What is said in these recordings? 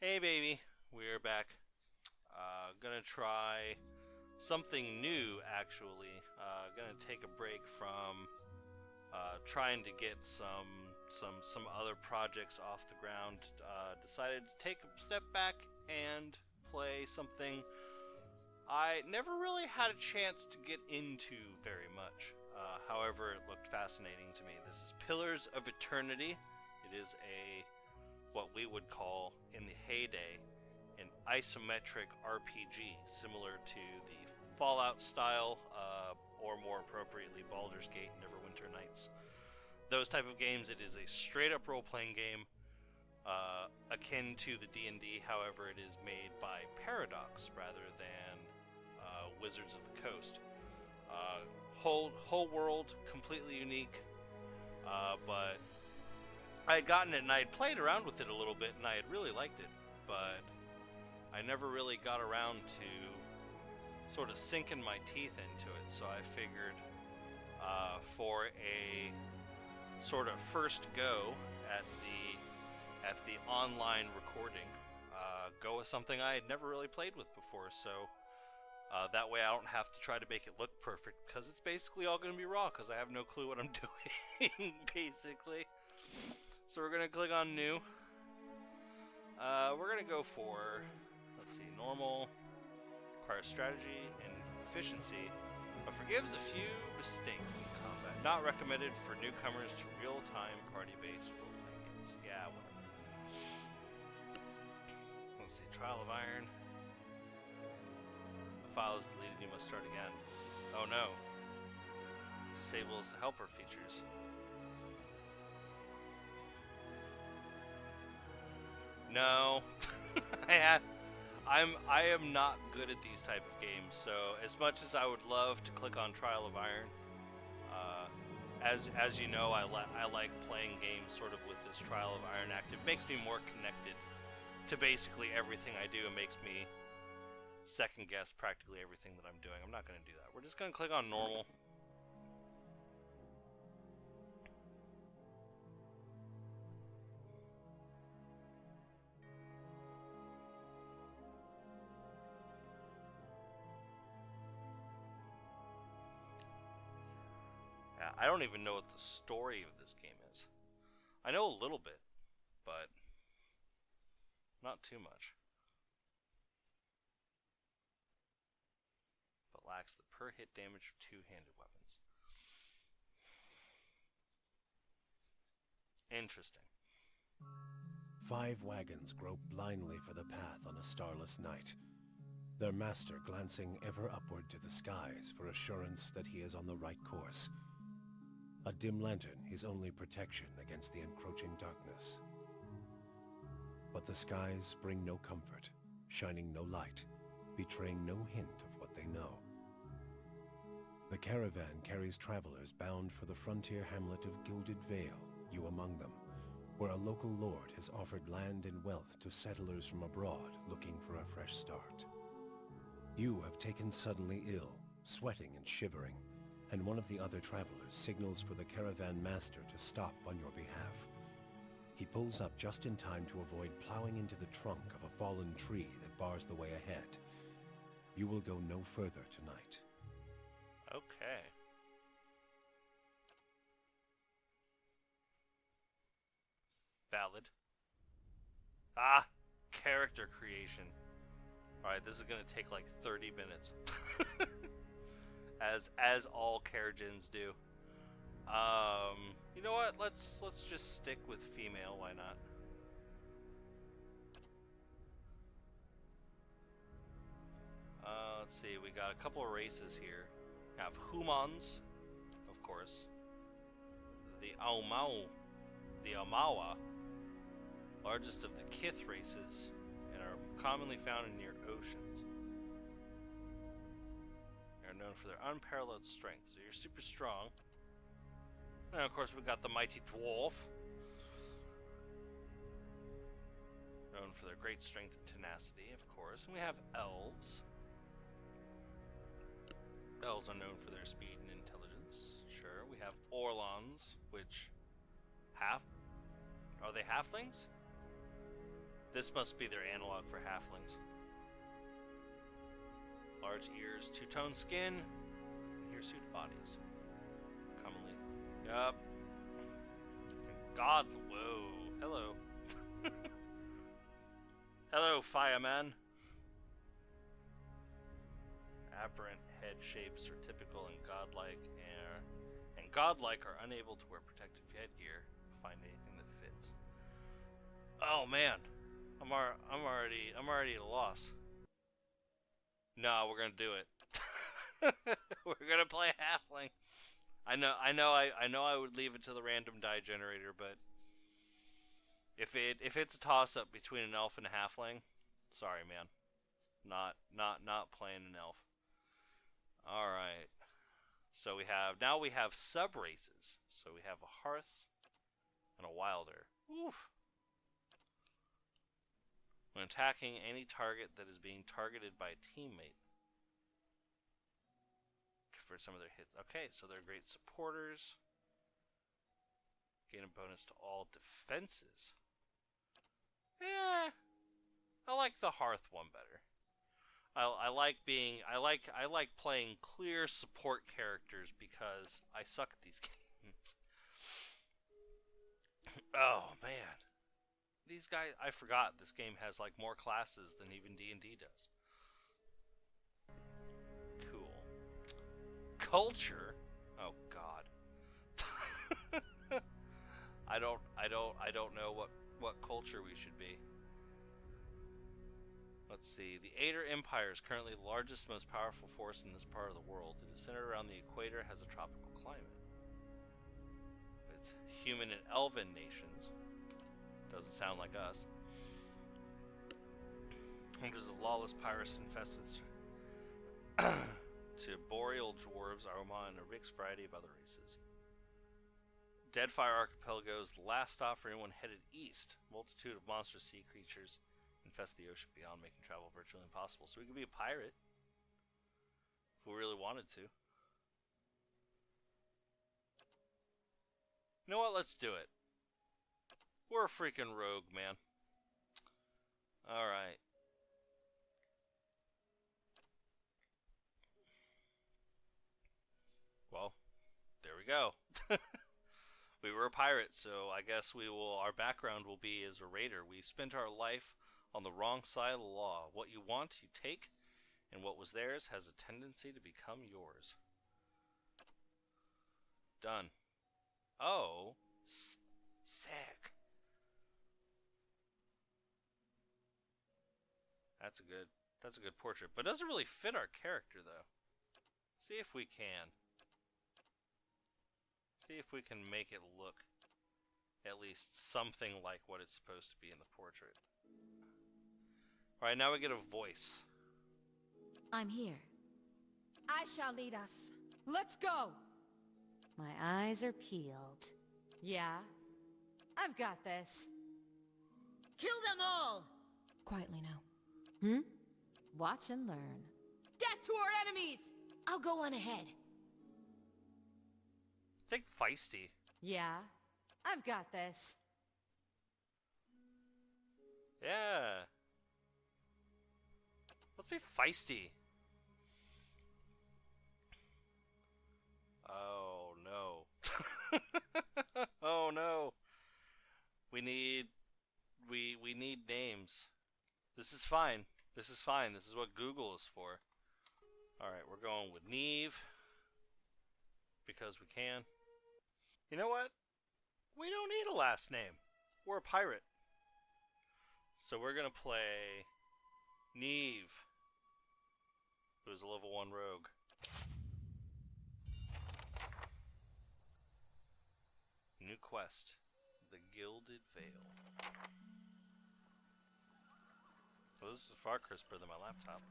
Hey baby, we're back. Gonna try something new actually. Gonna take a break from trying to get some other projects off the ground. Decided to take a step back and play something I never really had a chance to get into very much. However, it looked fascinating to me. This is Pillars of Eternity. It is a what we would call in the heyday an isometric RPG, similar to the Fallout style, or more appropriately Baldur's Gate and Neverwinter Nights. Those type of games, it is a straight up role-playing game, akin to the D&D. However, it is made by Paradox rather than Wizards of the Coast. Whole world completely unique, but I had gotten it and I had played around with it a little bit and I had really liked it, but I never really got around to sort of sinking my teeth into it. So I figured, for a sort of first go at the online recording, go with something I had never really played with before. So that way I don't have to try to make it look perfect, because it's basically all going to be raw because I have no clue what I'm doing, basically. So we're going to click on new. We're going to go for, let's see, normal, requires strategy and efficiency, but forgives a few mistakes in combat. Not recommended for newcomers to real-time party-based role-playing games. Yeah, whatever. Let's see, Trial of Iron. The file is deleted, you must start again. Oh no. Disables helper features. No, I am not good at these type of games. So as much as I would love to click on Trial of Iron, as you know, I like playing games sort of with this Trial of Iron active. It makes me more connected to basically everything I do. It makes me second guess practically everything that I'm doing. I'm not going to do that. We're just going to click on normal. I don't even know what the story of this game is. I know a little bit, but not too much. But lacks the per hit damage of two-handed weapons. Interesting. 5 wagons grope blindly for the path on a starless night, their master glancing ever upward to the skies for assurance that he is on the right course. A dim lantern his only protection against the encroaching darkness. But the skies bring no comfort, shining no light, betraying no hint of what they know. The caravan carries travelers bound for the frontier hamlet of Gilded Vale, you among them, where a local lord has offered land and wealth to settlers from abroad looking for a fresh start. You have taken suddenly ill, sweating and shivering, and one of the other travelers signals for the caravan master to stop on your behalf. He pulls up just in time to avoid plowing into the trunk of a fallen tree that bars the way ahead. You will go no further tonight. Okay. Valid. Ah! Character creation. Alright, this is gonna take like 30 minutes. as all Karagens do. You know what? Let's just stick with female. Why not? Let's see. We got a couple of races here. We have humans, of course. The Aumaua, largest of the Kith races, and are commonly found in near oceans. Are known for their unparalleled strength, so you're super strong. And of course we got the mighty dwarf, known for their great strength and tenacity, of course. And we have elves. Elves are known for their speed and intelligence. Sure. We have Orlons, which are they halflings? This must be their analog for halflings. Large ears, two-tone skin, and hirsute bodies. Commonly. Yup. God, whoa. Hello. Hello, fireman. Aberrant head shapes are typical and godlike, and godlike are unable to wear protective headgear to find anything that fits. Oh man, I'm already at a loss. No, we're gonna do it. We're gonna play halfling. I know I would leave it to the random die generator, but if it's a toss up between an elf and a halfling, sorry man, not playing an elf. All right, so we have sub races. So we have a hearth and a wilder. Oof. When attacking any target that is being targeted by a teammate, convert some of their hits. Okay, so they're great supporters. Gain a bonus to all defenses. I like the hearth one better. I like playing clear support characters because I suck at these games. Oh man. These guys, I forgot this game has like more classes than even D&D does. Cool. Culture? Oh god. I don't know what culture we should be. Let's see. The Ader Empire is currently the largest, most powerful force in this part of the world. It is centered around the equator, has a tropical climate. It's human and elven nations. Doesn't sound like us. Hundreds of lawless pirates infested to boreal dwarves, Aroma, and a mixed variety of other races. Deadfire Archipelago is the last stop for anyone headed east. Multitude of monstrous sea creatures infest the ocean beyond, making travel virtually impossible. So we could be a pirate if we really wanted to. You know what? Let's do it. We're a freaking rogue, man. Alright. Well, there we go. We were a pirate, so I guess our background will be as a raider. We spent our life on the wrong side of the law. What you want, you take, and what was theirs has a tendency to become yours. Done. Oh, sick. That's a good portrait, but it doesn't really fit our character though. See if we can. See if we can make it look at least something like what it's supposed to be in the portrait. Alright, now we get a voice. I'm here. I shall lead us. Let's go! My eyes are peeled. Yeah? I've got this. Kill them all! Quietly now. Watch and learn. Death to our enemies! I'll go on ahead. Think feisty. Yeah? I've got this. Yeah. Let's be feisty. Oh no. Oh no. We need names. This is fine. This is fine. This is what Google is for. Alright, we're going with Neve. Because we can. You know what? We don't need a last name. We're a pirate. So we're gonna play Neve, who's a level 1 rogue. New quest, the Gilded Vale. Well, this is far crisper than my laptop.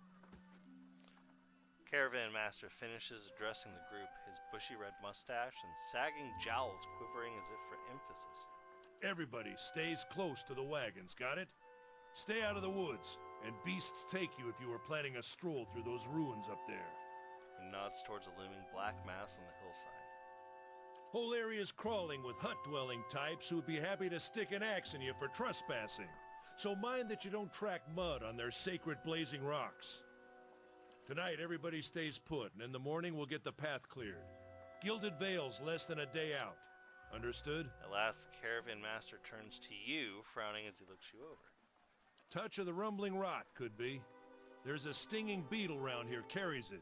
Caravan Master finishes addressing the group, his bushy red mustache and sagging jowls quivering as if for emphasis. Everybody stays close to the wagons, got it? Stay out of the woods, and beasts take you if you are planning a stroll through those ruins up there. He nods towards a looming black mass on the hillside. Whole area's crawling with hut-dwelling types who'd be happy to stick an axe in you for trespassing. So mind that you don't track mud on their sacred blazing rocks. Tonight, everybody stays put, and in the morning we'll get the path cleared. Gilded Vale's less than a day out. Understood? At last, the caravan master turns to you, frowning as he looks you over. Touch of the rumbling rot, could be. There's a stinging beetle round here, carries it.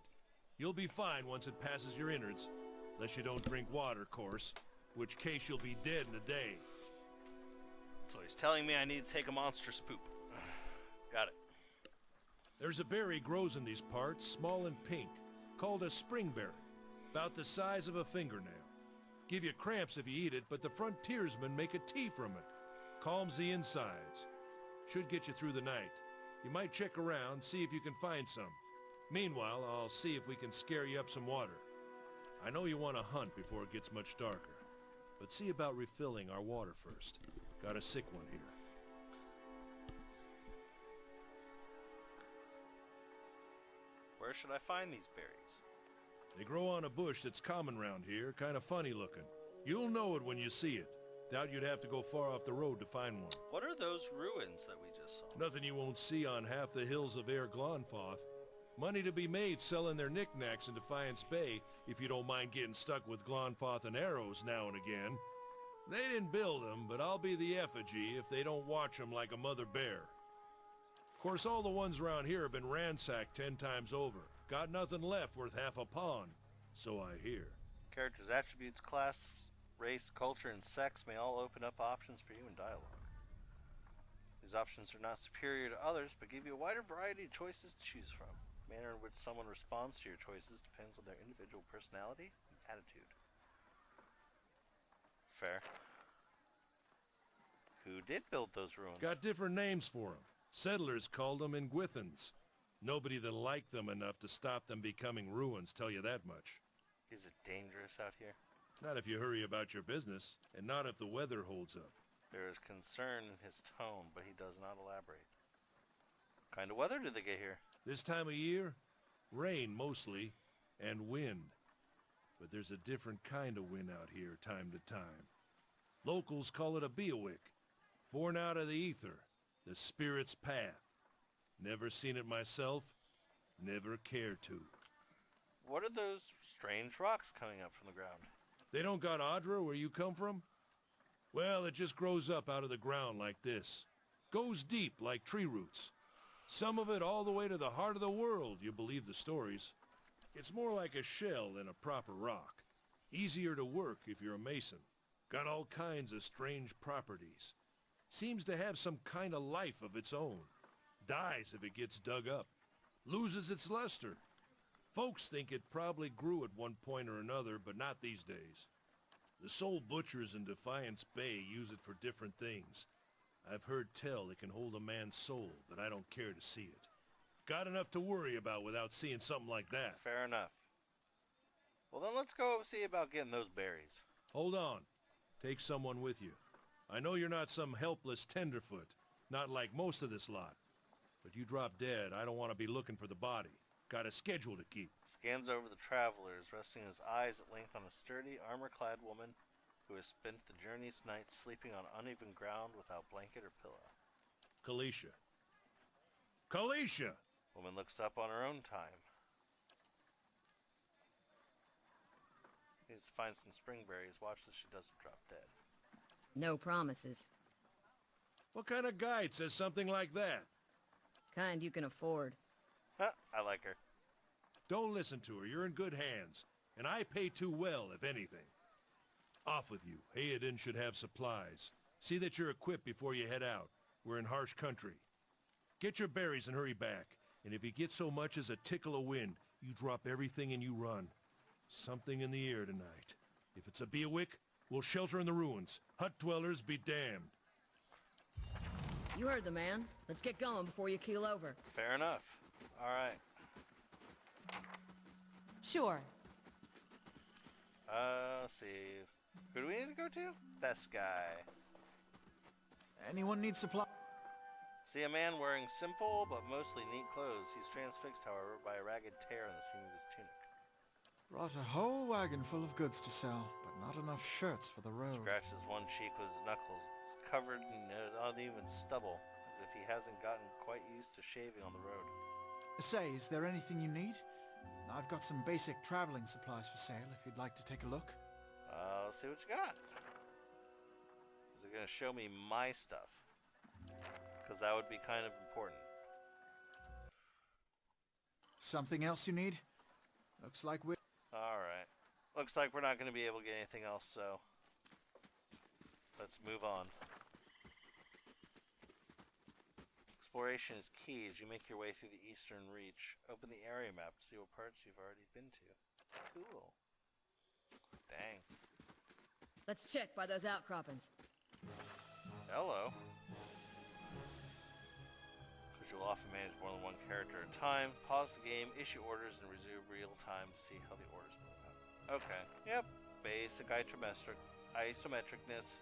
You'll be fine once it passes your innards. Unless you don't drink water, course. Which case you'll be dead in a day. So he's telling me I need to take a monstrous poop. Got it. There's a berry grows in these parts, small and pink, called a springberry. About the size of a fingernail. Give you cramps if you eat it, but the frontiersmen make a tea from it. Calms the insides. Should get you through the night. You might check around, see if you can find some. Meanwhile, I'll see if we can scare you up some water. I know you want to hunt before it gets much darker. But see about refilling our water first. Got a sick one here. Where should I find these berries? They grow on a bush that's common round here, kind of funny looking. You'll know it when you see it. Doubt you'd have to go far off the road to find one. What are those ruins that we just saw? Nothing you won't see on half the hills of Air Glonfoth. Money to be made selling their knickknacks in Defiance Bay, if you don't mind getting stuck with Glonfoth and arrows now and again. They didn't build them, but I'll be the effigy if they don't watch them like a mother bear. Of course, all the ones around here have been ransacked 10 times over. Got nothing left worth half a pawn, so I hear. Characters' attributes, class, race, culture, and sex may all open up options for you in dialogue. These options are not superior to others, but give you a wider variety of choices to choose from. The manner in which someone responds to your choices depends on their individual personality and attitude. Fair. Who did build those ruins? Got different names for them. Settlers called them Ingwithans. Nobody that liked them enough to stop them becoming ruins, tell you that much. Is it dangerous out here? Not if you hurry about your business, and not if the weather holds up. There is concern in his tone, but he does not elaborate. What kind of weather did they get here? This time of year, rain mostly, and wind. But there's a different kind of wind out here time to time. Locals call it a beawick, born out of the ether, the spirit's path. Never seen it myself, never cared to. What are those strange rocks coming up from the ground? They don't got Audra where you come from? Well, it just grows up out of the ground like this. Goes deep like tree roots. Some of it all the way to the heart of the world, you believe the stories. It's more like a shell than a proper rock. Easier to work if you're a mason. Got all kinds of strange properties. Seems to have some kind of life of its own. Dies if it gets dug up. Loses its luster. Folks think it probably grew at one point or another, but not these days. The soul butchers in Defiance Bay use it for different things. I've heard tell it can hold a man's soul, but I don't care to see it. Got enough to worry about without seeing something like that. Fair enough. Well, then let's go see about getting those berries. Hold on. Take someone with you. I know you're not some helpless tenderfoot, not like most of this lot. But you drop dead, I don't want to be looking for the body. Got a schedule to keep. Scans over the travelers, resting his eyes at length on a sturdy, armor-clad woman who has spent the journey's night sleeping on uneven ground without blanket or pillow. Kalisha. Kalisha! Woman looks up on her own time. Needs to find some springberries. Watch as she doesn't drop dead. No promises. What kind of guide says something like that? Kind you can afford. Huh, I like her. Don't listen to her. You're in good hands. And I pay too well, if anything. Off with you. Hayden should have supplies. See that you're equipped before you head out. We're in harsh country. Get your berries and hurry back. And if you get so much as a tickle of wind, you drop everything and you run. Something in the air tonight. If it's a beawick, we'll shelter in the ruins. Hut dwellers be damned. You heard the man. Let's get going before you keel over. Fair enough. All right. Sure. Let's see. Who do we need to go to? This guy. Anyone need supply? See a man wearing simple but mostly neat clothes. He's transfixed, however, by a ragged tear in the seam of his tunic. Brought a whole wagon full of goods to sell, but not enough shirts for the road. Scratches one cheek with his knuckles. It's covered in uneven stubble. His as if he hasn't gotten quite used to shaving on the road. Say, is there anything you need? I've got some basic traveling supplies for sale if you'd like to take a look. Let's see what you got. Is it going to show me my stuff? Because that would be kind of important. Something else you need? Looks like we're... Alright. Looks like we're not going to be able to get anything else, so... let's move on. Exploration is key as you make your way through the Eastern Reach. Open the area map to see what parts you've already been to. Cool. Dang. Let's check by those outcroppings. Hello. Because you'll often manage more than one character at a time. Pause the game, issue orders, and resume real time to see how the orders move out. Okay. Yep. Basic isometricness.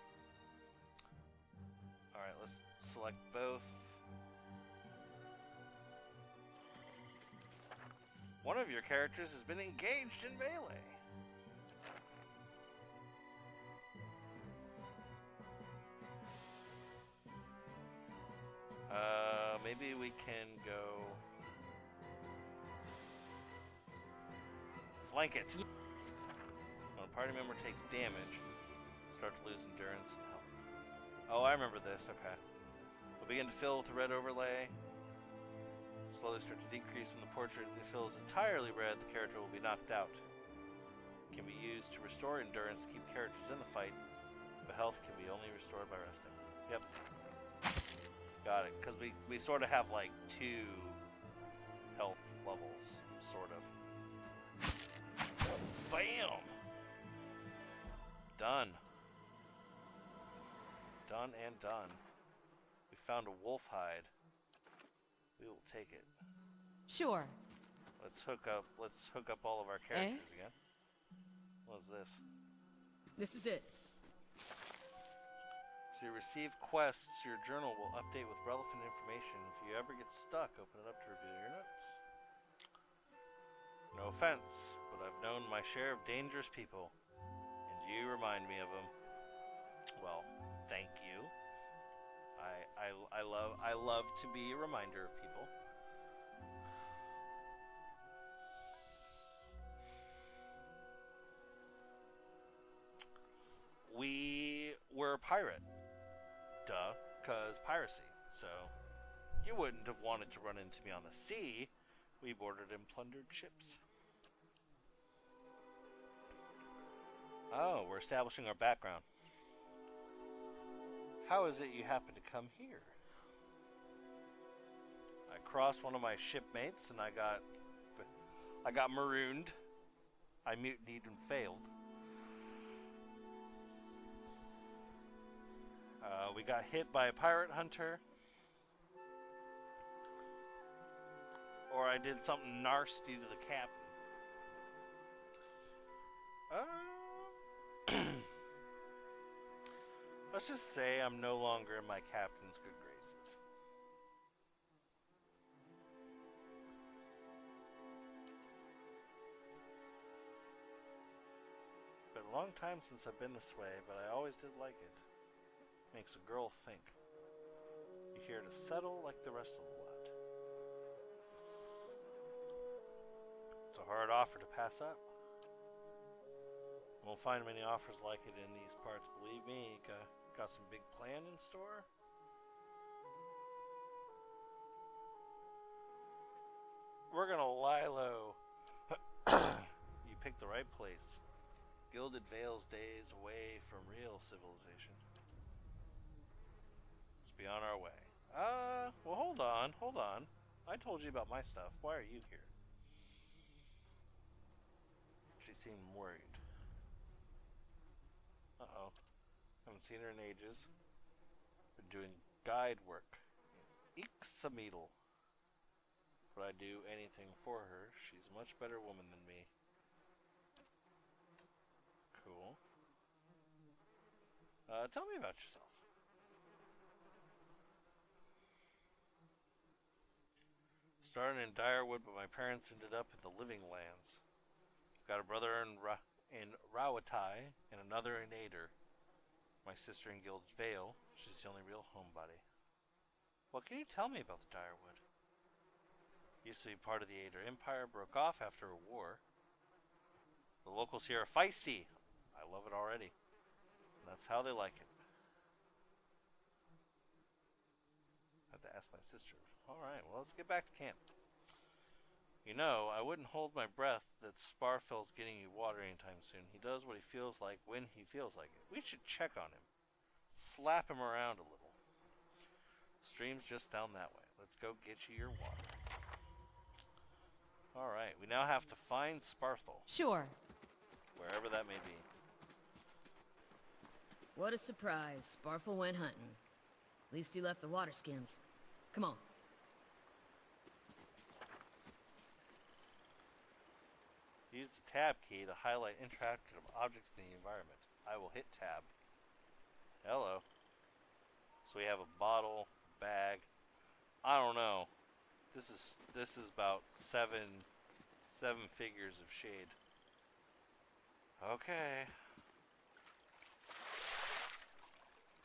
Alright, let's select both. One of your characters has been engaged in melee. Maybe we can go... flank it. When a party member takes damage, start to lose endurance and health. Oh, I remember this. Okay. We'll begin to fill with the red overlay. Slowly start to decrease when the portrait fills entirely red. The character will be knocked out. It can be used to restore endurance to keep characters in the fight, but health can be only restored by resting. Yep. Got it. Because we sort of have like 2 health levels, sort of. Bam! Done. Done and done. We found a wolf hide. We will take it. Sure. Let's hook up all of our characters again. What's this? This is it. So you receive quests, your journal will update with relevant information. If you ever get stuck, open it up to review your notes. No offense, but I've known my share of dangerous people, and you remind me of them. Well, thank you. I love to be a reminder of people. We were a pirate. Duh, cause piracy. So, you wouldn't have wanted to run into me on the sea. We boarded and plundered ships. Oh, we're establishing our background. How is it you happen to come here? I crossed one of my shipmates and I got marooned. I mutinied and failed. We got hit by a pirate hunter. Or I did something nasty to the captain. Let's just say I'm no longer in my captain's good graces. Been a long time since I've been this way, but I always did like it. Makes a girl think. You're here to settle like the rest of the lot. It's a hard offer to pass up. Won't find many offers like it in these parts, believe me. Got some big plan in store? We're gonna lie low. You picked the right place. Gilded Vale's days away from real civilization. Let's be on our way. Well hold on. I told you about my stuff. Why are you here? She seemed worried. Uh-oh. Haven't seen her in ages. Been doing guide work in Ixamital. Would I do anything for her? She's a much better woman than me. Cool. Tell me about yourself. Started in Direwood, but my parents ended up in the Living Lands. Got a brother in Rawatai and another in Ader. My sister in Gilded Vale. She's the only real homebody. What can you tell me about the Direwood? Used to be part of the Ader Empire, broke off after a war. The locals here are feisty. I love it already. That's how they like it. I have to ask my sister. Alright, well, let's get back to camp. You know, I wouldn't hold my breath that Sparfell's getting you water anytime soon. He does what he feels like when he feels like it. We should check on him. Slap him around a little. Stream's just down that way. Let's go get you your water. Alright, we now have to find Sparthel. Sure. Wherever that may be. What a surprise. Sparfel went hunting. At least he left the water skins. Come on. Use the tab key to highlight interactive objects in the environment. I will hit tab. Hello. So we have a bottle, bag. I don't know. This is about seven figures of shade. Okay.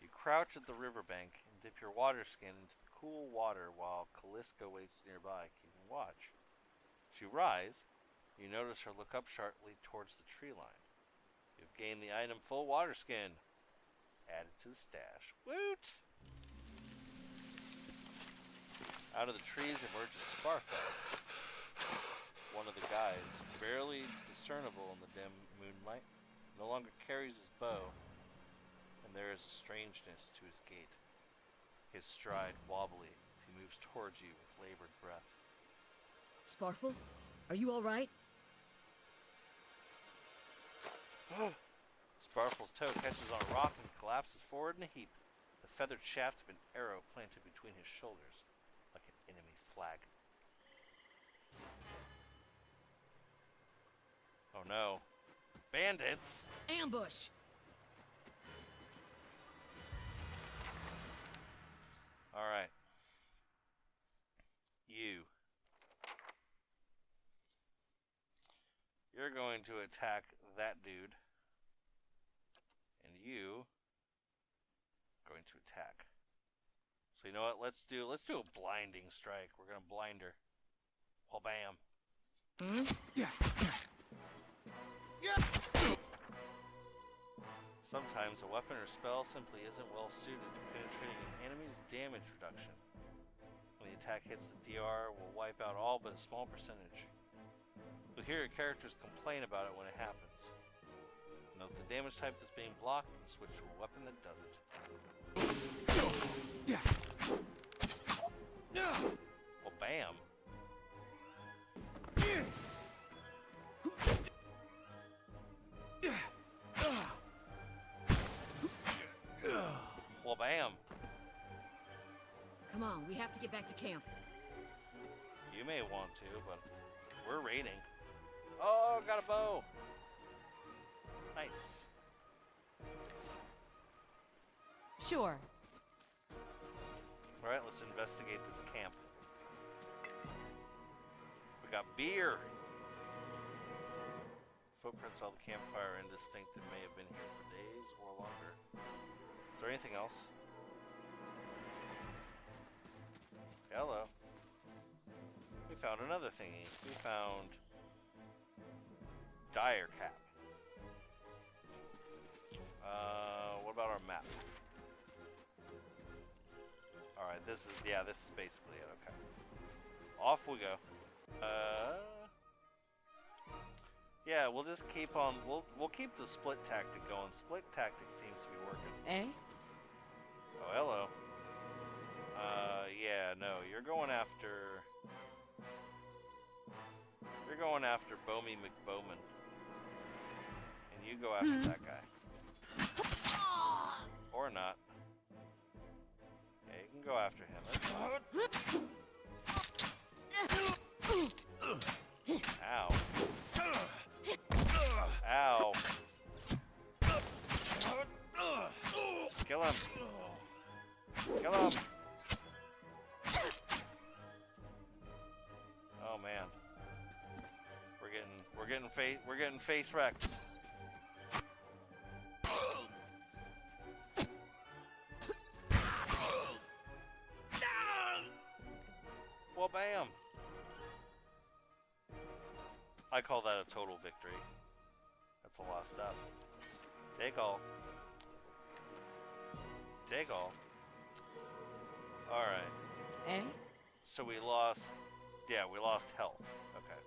You crouch at the riverbank and dip your water skin into the cool water while Callisto waits nearby, keeping watch. As you rise, you notice her look up sharply towards the tree line. You've gained the item full water skin. Added to the stash. Woot! Out of the trees emerges Sparfell, one of the guides, barely discernible in the dim moonlight, no longer carries his bow, and there is a strangeness to his gait. His stride wobbly as he moves towards you with labored breath. Sparfel? Are you alright? Sparfel's toe catches on a rock and collapses forward in a heap, the feathered shaft of an arrow planted between his shoulders, like an enemy flag. Oh no. Bandits! Ambush! Alright. You're going to attack that dude. And you are going to attack. So you know what? Let's do a blinding strike. We're gonna blind her. Well, bam. Sometimes a weapon or spell simply isn't well suited to penetrating an enemy's damage reduction. When the attack hits, the DR will wipe out all but a small percentage. You'll hear your characters complain about it when it happens. Note the damage type that's being blocked and switch to a weapon that doesn't. Well, bam. Well, bam. Come on, we have to get back to camp. You may want to, but we're raiding. Oh, got a bow. Nice. Sure. Alright, let's investigate this camp. We got beer. Footprints on the campfire are indistinct and may have been here for days or longer. Is there anything else? Hello. We found another thingy. We found Dire Cap. What about our map? Alright, this is basically it, okay. Off we go. Yeah, we'll just keep on, we'll keep the split tactic going. Split tactic seems to be working. Eh? Oh, hello. Yeah, no, you're going after Bomy McBowman. And you go after that guy. Or not. Yeah, you can go after him. Ow. Ow. Kill him. Kill him. Oh man. We're getting face wrecked. Wha-bam! I call that a total victory. That's a lot of stuff. Take all. Take all. Alright. Eh? So we lost... Yeah, we lost health. Okay.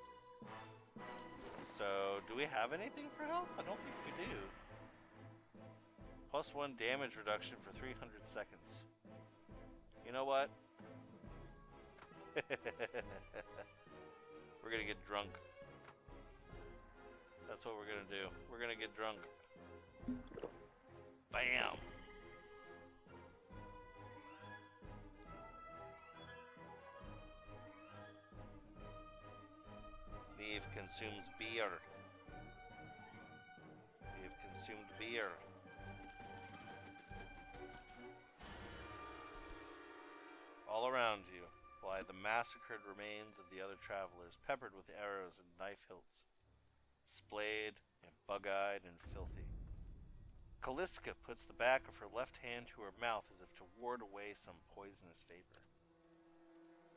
So, do we have anything for health? I don't think we do. +1 damage reduction for 300 seconds. You know what? We're gonna get drunk. That's what we're gonna do. We're gonna get drunk. Bam! Neve consumes beer. Neve consumed beer. All around you lie the massacred remains of the other travelers, peppered with arrows and knife hilts, splayed and bug-eyed and filthy. Kaliska puts the back of her left hand to her mouth as if to ward away some poisonous vapor.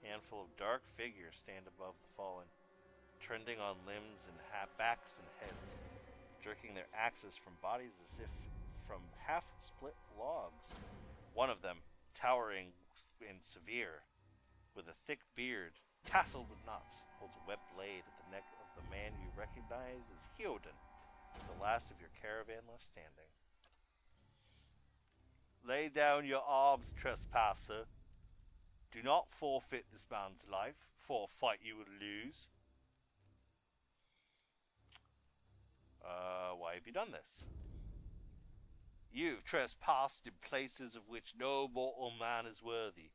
A handful of dark figures stand above the fallen, trending on limbs and backs and heads, jerking their axes from bodies as if from half-split logs. One of them, towering and severe, with a thick beard tasseled with knots, holds a webbed blade at the neck of the man you recognize as Hyoden, the last of your caravan left standing. Lay down your arms, trespasser. Do not forfeit this man's life for a fight you would lose. Why have you done this? You've trespassed in places of which no mortal man is worthy.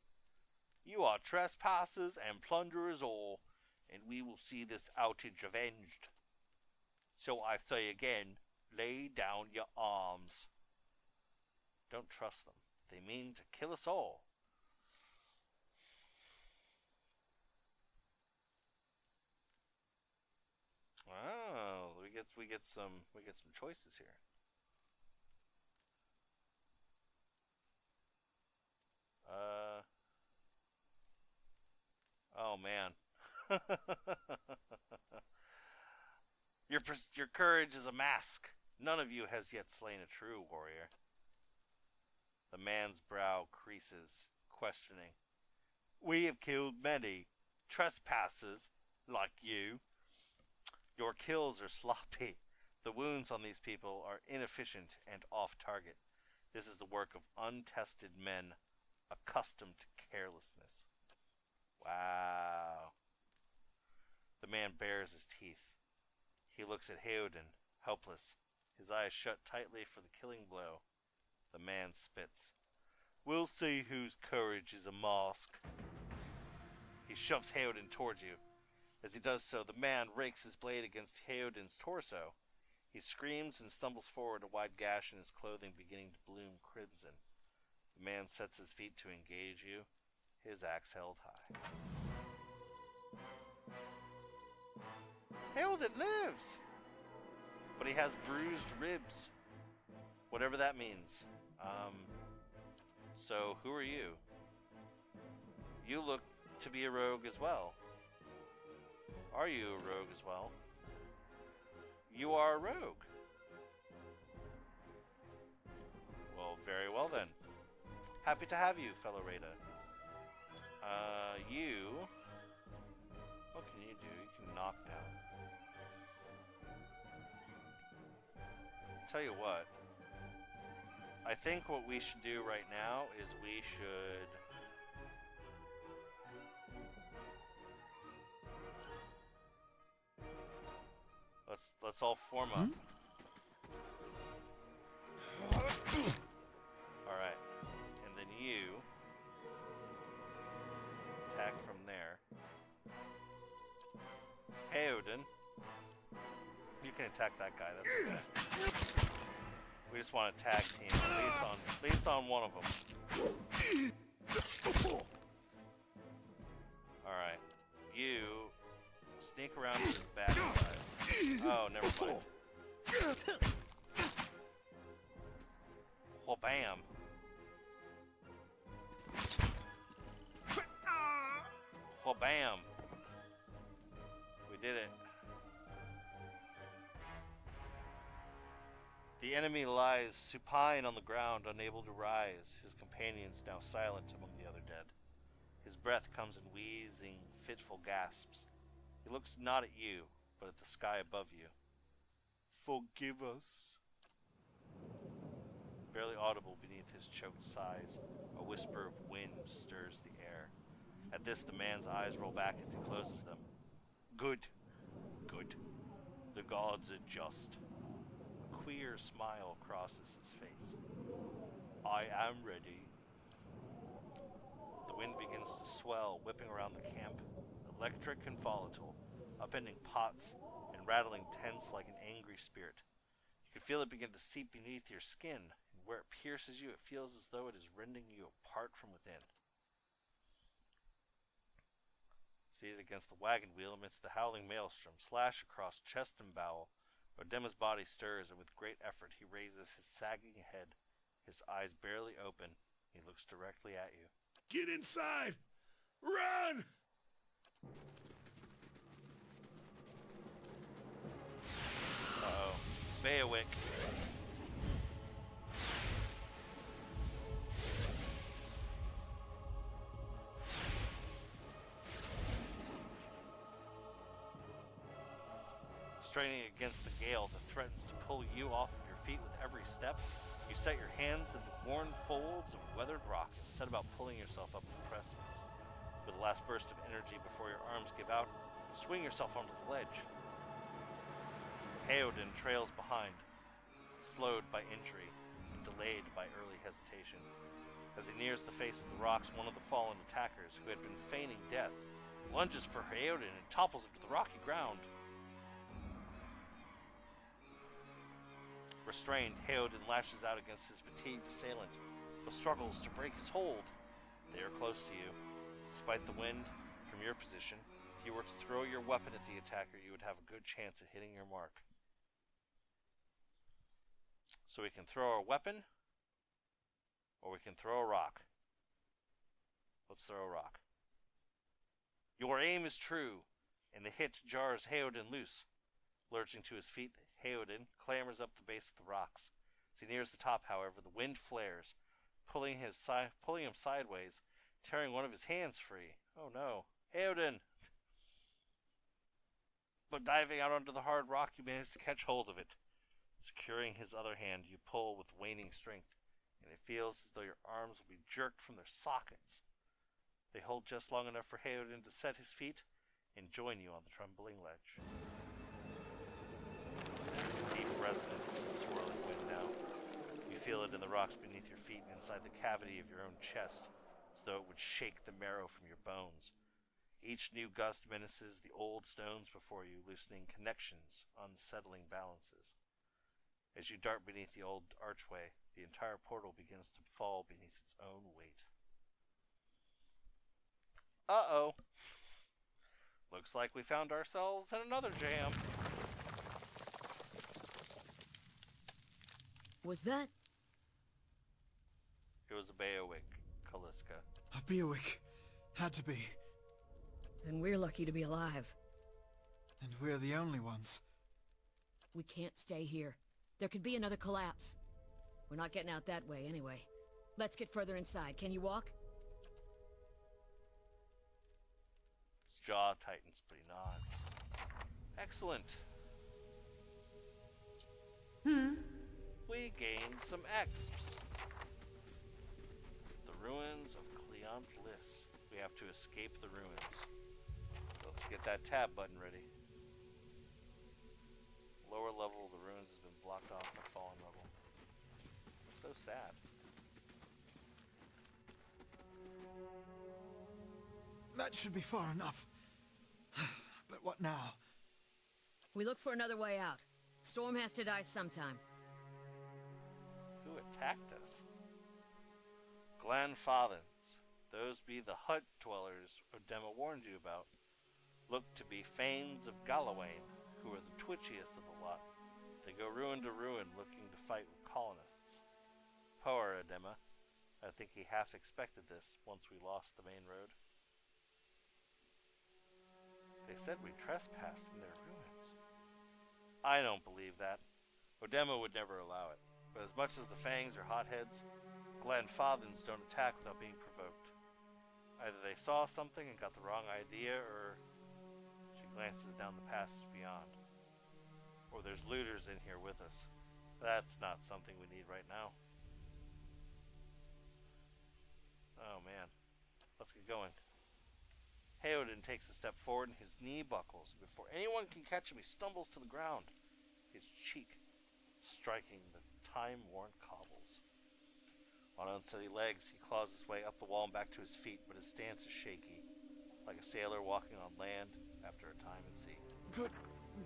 You are trespassers and plunderers all, and we will see this outage avenged. So I say again, lay down your arms. Don't trust them. They mean to kill us all. Oh, we get some choices here. Oh man. Your courage is a mask. None of you has yet slain a true warrior. The man's brow creases, questioning. We have killed many trespassers like you. Your kills are sloppy. The wounds on these people are inefficient and off target. This is the work of untested men, accustomed to carelessness. Wow. The man bares his teeth. He looks at Hyoden, helpless, his eyes shut tightly for the killing blow. The man spits. We'll see whose courage is a mask. He shoves Hyoden towards you. As he does so, the man rakes his blade against Hyoden's torso. He screams and stumbles forward, a wide gash in his clothing beginning to bloom crimson. The man sets his feet to engage you, his axe held high. Hyoden lives! But he has bruised ribs. Whatever that means. So who are you? You look to be a rogue as well. Are you a rogue as well? You are a rogue. Well, very well then. Happy to have you, fellow Rada. You... What can you do? You can knock down. Tell you what. I think what we should do right now is we should... Let's all form up. Alright. And then you attack from there. Hyoden. You can attack that guy, that's okay. We just want to tag team, at least on one of them. Alright. You sneak around to his backside. Oh, never mind. Well, bam. Well, bam. enemy lies supine on the ground, unable to rise, his companions now silent among the other dead. His breath comes in wheezing, fitful gasps. He looks not at you, but at the sky above you. Forgive us. Barely audible beneath his choked sighs, a whisper of wind stirs the air. At this, the man's eyes roll back as he closes them. Good. Good. The gods are just. A queer smile crosses his face. I am ready. The wind begins to swell, whipping around the camp, electric and volatile, upending pots and rattling tents like an angry spirit. You can feel it begin to seep beneath your skin, and where it pierces you, it feels as though it is rending you apart from within. Seated against the wagon wheel amidst the howling maelstrom, slash across chest and bowel, Odema's body stirs, and with great effort he raises his sagging head, his eyes barely open. He looks directly at you. Get inside! Run! Uh-oh. Beowick. Straining against a gale that threatens to pull you off of your feet with every step, you set your hands in the worn folds of weathered rock and set about pulling yourself up the precipice. With a last burst of energy before your arms give out, swing yourself onto the ledge. Heoden trails behind, slowed by injury and delayed by early hesitation. As he nears the face of the rocks, one of the fallen attackers, who had been feigning death, lunges for Heoden and topples him to the rocky ground. Restrained, Heoden lashes out against his fatigued assailant, but struggles to break his hold. They are close to you. Despite the wind, from your position, if you were to throw your weapon at the attacker, you would have a good chance at hitting your mark. So we can throw a weapon, or we can throw a rock. Let's throw a rock. Your aim is true, and the hit jars Heoden loose. Lurching to his feet, Heoden clambers up the base of the rocks. As he nears the top, however, the wind flares, pulling him sideways, tearing one of his hands free. Oh no. Heoden! But diving out onto the hard rock, you manage to catch hold of it. Securing his other hand, you pull with waning strength, and it feels as though your arms will be jerked from their sockets. They hold just long enough for Heoden to set his feet and join you on the trembling ledge. There's a deep resonance to the swirling wind now. You feel it in the rocks beneath your feet and inside the cavity of your own chest, as though it would shake the marrow from your bones. Each new gust menaces the old stones before you, loosening connections, unsettling balances. As you dart beneath the old archway, the entire portal begins to fall beneath its own weight. Uh-oh. Looks like we found ourselves in another jam. Was that? It was a Beowick, Calliska. A Beowick. Had to be. Then we're lucky to be alive. And we're the only ones. We can't stay here. There could be another collapse. We're not getting out that way anyway. Let's get further inside. Can you walk? His jaw tightens, but he nods. Excellent. We gained some exps. The ruins of Cleont Lys. We have to escape the ruins. Let's get that tab button ready. Lower level of the ruins has been blocked off by fallen rubble. So sad. That should be far enough. But what now? We look for another way out. Storm has to die sometime. Who attacked us? Glanfathans. Those be the hut dwellers Odema warned you about. Look to be Fanes of Galawain, who are the twitchiest of the lot. They go ruin to ruin looking to fight with colonists. Poor Odema. I think he half expected this once we lost the main road. They said we trespassed in their ruins. I don't believe that. Odema would never allow it. But as much as the Fangs are hotheads, Glenfathens don't attack without being provoked. Either they saw something and got the wrong idea, or she glances down the passage beyond. Or there's looters in here with us. That's not something we need right now. Oh man, let's get going. Heoden takes a step forward and his knee buckles. Before anyone can catch him, he stumbles to the ground, his cheek striking the time-worn cobbles. On unsteady legs, he claws his way up the wall and back to his feet, but his stance is shaky, like a sailor walking on land after a time at sea.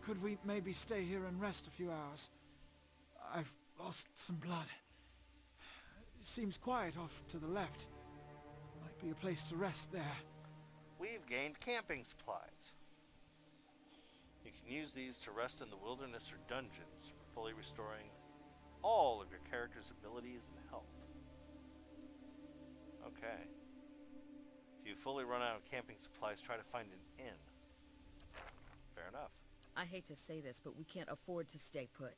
Could we maybe stay here and rest a few hours? I've lost some blood. It seems quiet off to the left. Might be a place to rest there. We've gained camping supplies. You can use these to rest in the wilderness or dungeons, fully restoring all of your character's abilities and health. Okay. If you fully run out of camping supplies, try to find an inn. Fair enough. I hate to say this, but we can't afford to stay put.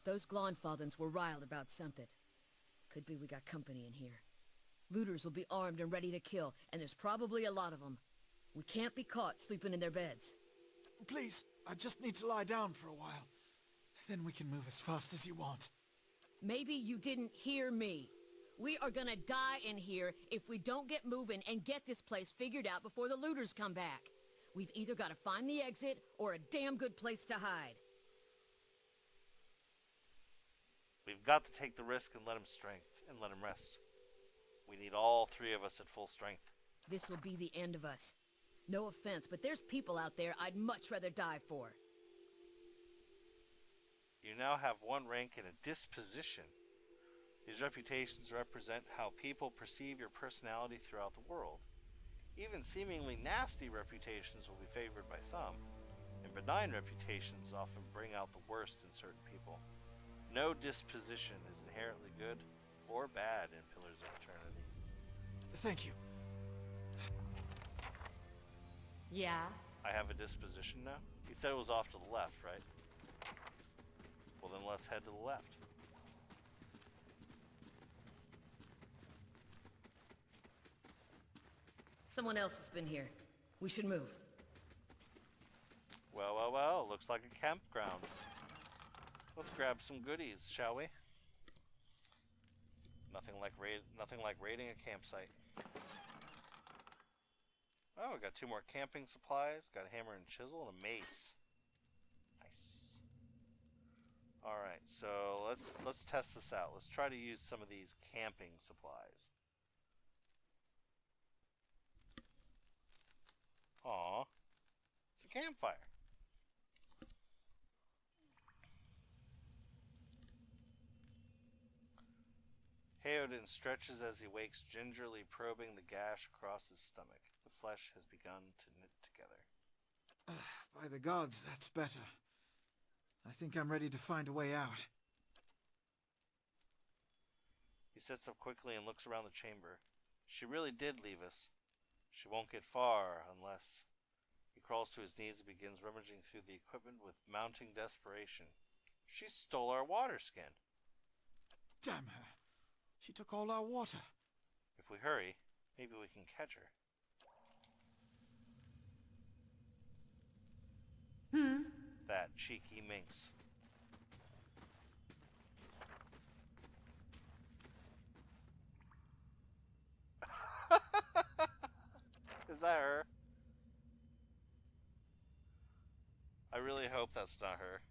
Those Glonfathens were riled about something. Could be we got company in here. Looters will be armed and ready to kill, and there's probably a lot of them. We can't be caught sleeping in their beds. Please, I just need to lie down for a while. Then we can move as fast as you want. Maybe you didn't hear me. We are gonna die in here if we don't get moving and get this place figured out before the looters come back. We've either got to find the exit or a damn good place to hide. We've got to take the risk and let him rest. We need all three of us at full strength. This will be the end of us. No offense, but there's people out there I'd much rather die for. You now have one rank in a disposition. These reputations represent how people perceive your personality throughout the world. Even seemingly nasty reputations will be favored by some, and benign reputations often bring out the worst in certain people. No disposition is inherently good or bad in Pillars of Eternity. Thank you. Yeah? I have a disposition now? He said it was off to the left, right? Well then let's head to the left. Someone else has been here. We should move. Well, looks like a campground. Let's grab some goodies, shall we? Nothing like raiding a campsite. Oh, we got 2 more camping supplies. Got a hammer and chisel and a mace. Nice. All right, so let's test this out. Let's try to use some of these camping supplies. Aw, it's a campfire. Heoden stretches as he wakes, gingerly probing the gash across his stomach. The flesh has begun to knit together. By the gods, that's better. I think I'm ready to find a way out. He sits up quickly and looks around the chamber. She really did leave us. She won't get far unless... He crawls to his knees and begins rummaging through the equipment with mounting desperation. She stole our water skin. Damn her. She took all our water. If we hurry, maybe we can catch her. That cheeky minx. Is that her? I really hope that's not her.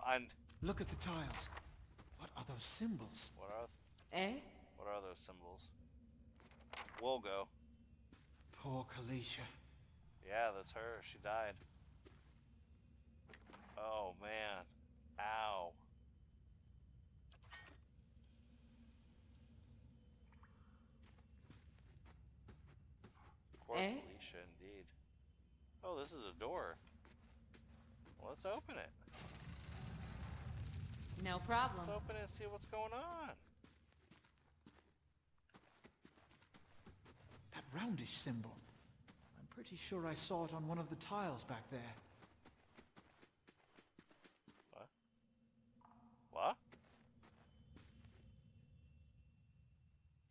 I'm Look at the tiles. What are those symbols? What are Eh? those symbols? We'll go. Poor Kalisha. Yeah, that's her. She died. Oh man. Ow. Poor Eh? Felicia, indeed. Oh, this is a door. Well, let's open it. No problem. Let's open it and see what's going on. That roundish symbol. I'm pretty sure I saw it on one of the tiles back there. What?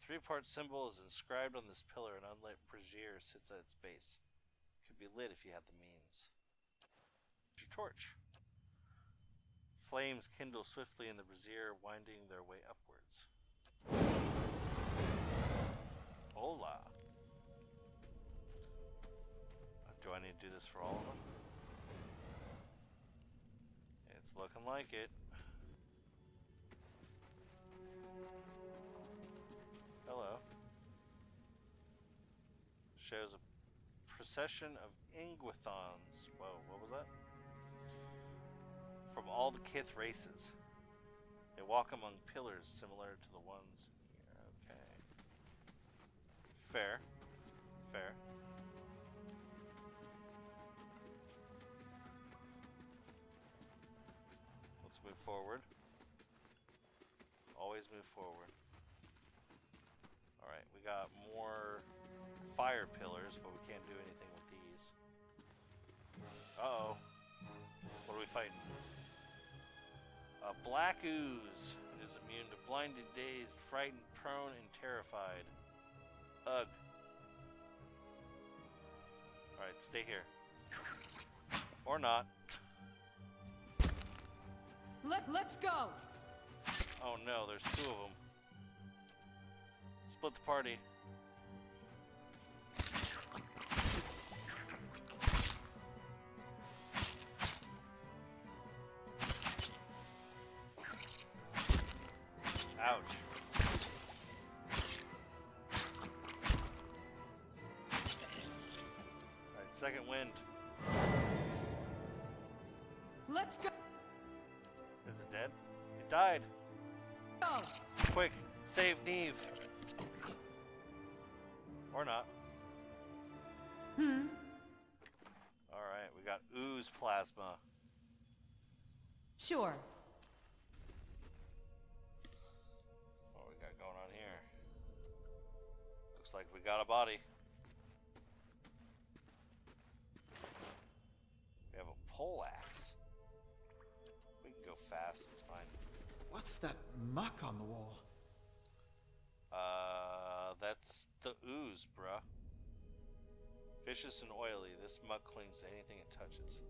three-part symbol is inscribed on this pillar. An unlit brazier sits at its base. Could be lit if you had the means. Your torch. Flames kindle swiftly in the brazier, winding their way upwards. Hola. Do I need to do this for all of them? It's looking like it. Hello. Shows a procession of Ingwithons. Whoa, what was that? From all the Kith races. They walk among pillars similar to the ones here. Okay. Fair. Fair. Let's move forward. Always move forward. Alright, we got more fire pillars, but we can't do anything with these. Uh-oh. What are we fighting? A black ooze. It is immune to blinded, dazed, frightened, prone, and terrified. Ugh. Alright, stay here. Or not. Let's go! Oh no, there's two of them. Split the party. Ouch. Alright, second wind. Let's go! Is it dead? It died. Go! Quick, save Neve. Or not. Alright, we got ooze plasma. Sure. What we got going on here? Looks like we got a body. We have a pole axe. We can go fast, it's fine. What's that muck on the wall? That's the ooze, bruh. Vicious and oily, this muck clings to anything it touches.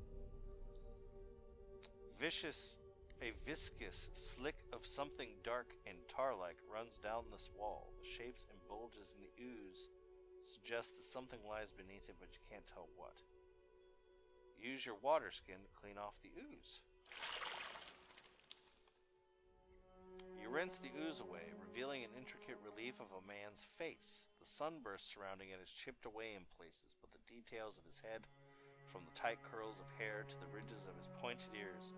A viscous slick of something dark and tar-like runs down this wall. The shapes and bulges in the ooze suggest that something lies beneath it, but you can't tell what. Use your water skin to clean off the ooze. You rinse the ooze away, revealing an intricate relief of a man's face. The sunburst surrounding it is chipped away in places, but the details of his head, from the tight curls of hair to the ridges of his pointed ears,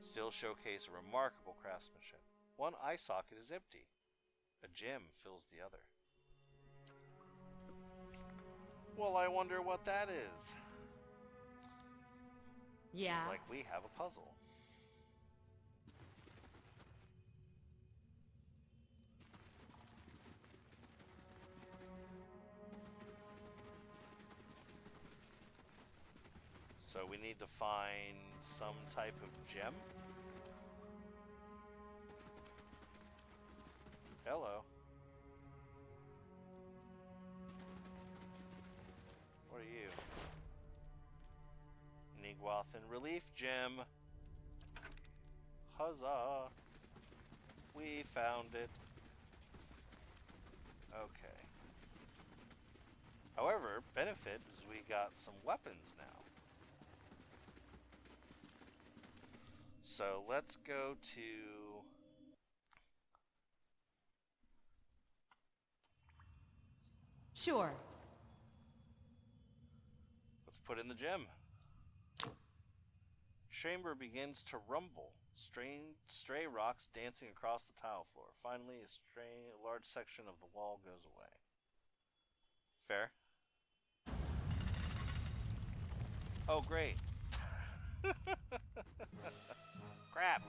still showcase a remarkable craftsmanship. One eye socket is empty. A gem fills the other. Well, I wonder what that is. Yeah. Seems like we have a puzzle. So we need to find some type of gem. Hello. What are you? Nigwathan Relief Gem. Huzzah. We found it. Okay. However, benefit is we got some weapons now. So let's go to Sure. let's put in the gem. Chamber begins to rumble. Stray rocks dancing across the tile floor. Finally, a large section of the wall goes away. Fair. Oh, great. Crap.